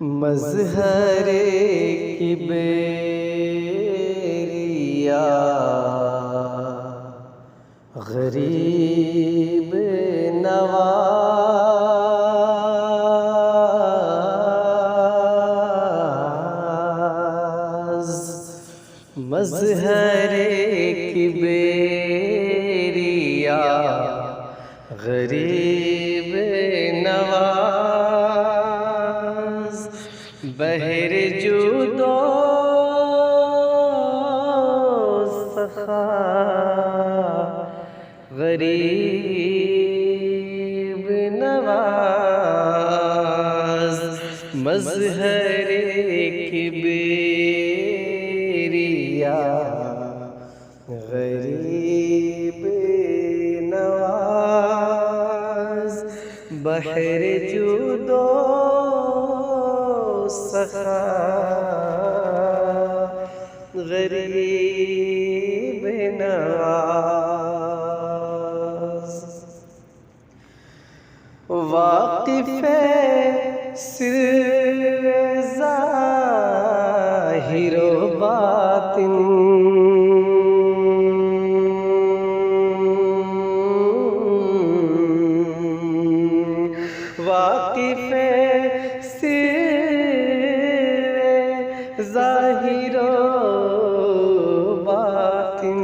مظہر کبریا غریب نواز، مظہر کبریا غریب نواز، بحر جود و سخا غریب نواز، مظہر کبریا غریب نواز، بحر جود و سخا غریب نواز، واقف سر ظاہر و باطن، واقف سر ظاہر و باطن،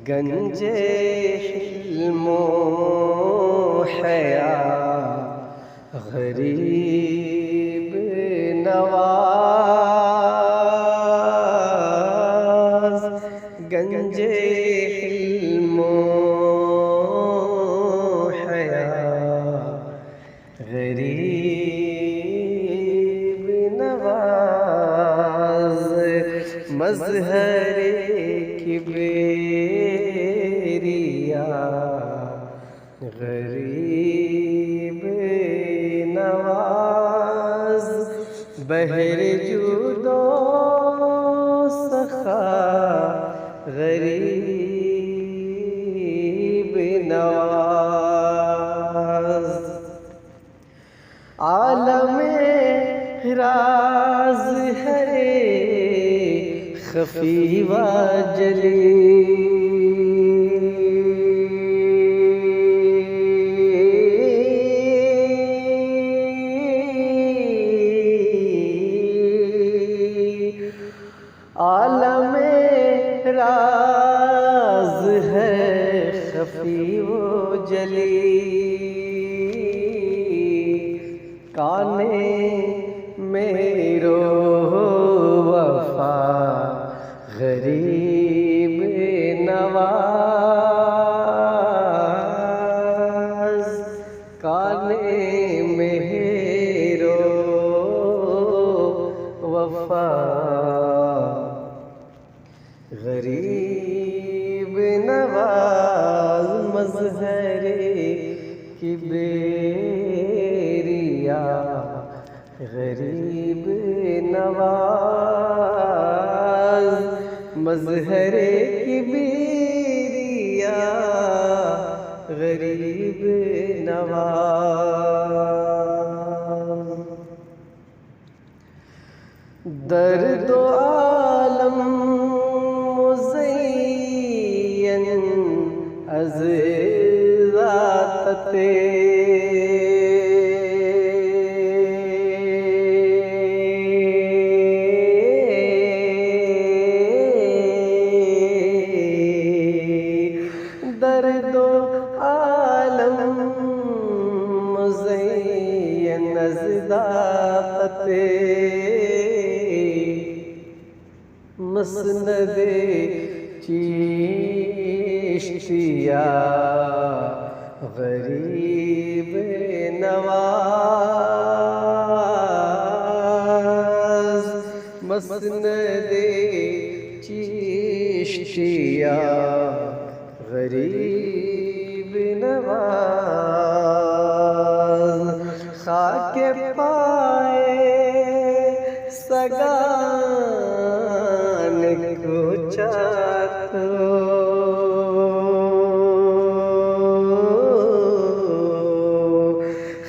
گنج حلم و حیا غریب نواز، گنج حلم و حیا غریب نواز، مظہر کبریا غریب نواز، بحر جود و سخا غریب نواز، عالم راز ہے خفی و جلی، عالم راز ہے خفی و جلی، کانے میرو وفا غریب نواز، کانے میرو وفا غریب نواز، مظہر کبریا غریب نواز، مظہر کبریا غریب نواز، درد و عالم مزین از ذات درد و عالم مزین از ذات مسند چشتیا غریب نواز، مسند چشتیا غریب نواز، خاک پائے سگان کو چاہتا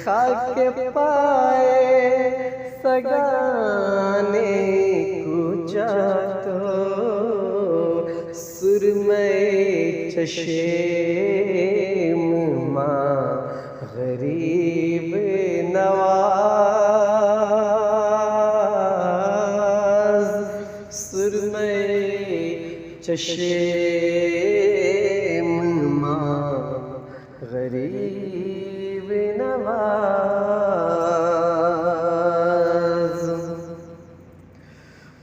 خاک خاک پائے سگانے کوچا تو سرمے چشم ماں غریب نواز سرمے چشم ماں غریب نواز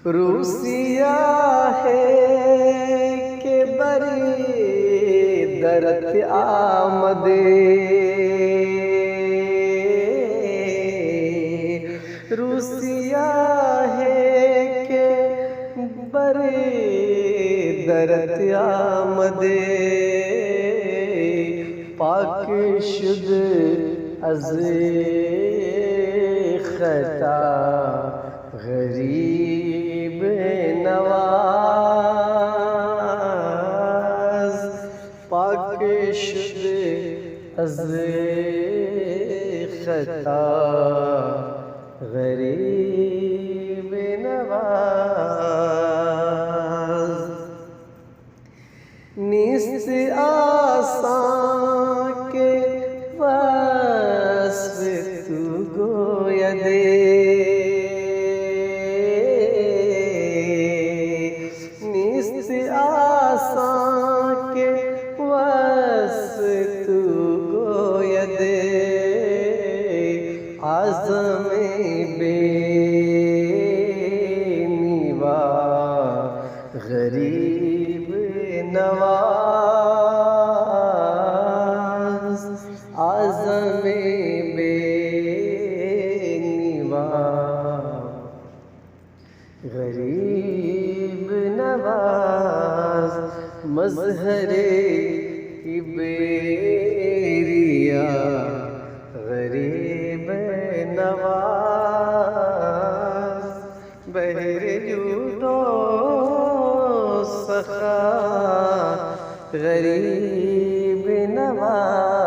روسیہ ہے کہ بری درت آمدے روسیہ ہے کہ بری درت آمدے پاک شد از خطا غریب نواز پاک شد از خطا غریب نواز نیست آسان کے وصف تو گویا دے نیست آسان کے وصف تو گویا دے عزم بے نیوا غریب نواز عزم بے نیوا غریب نواز مظہر کبریا غریب نواز بہر جود و سخا غریب نواز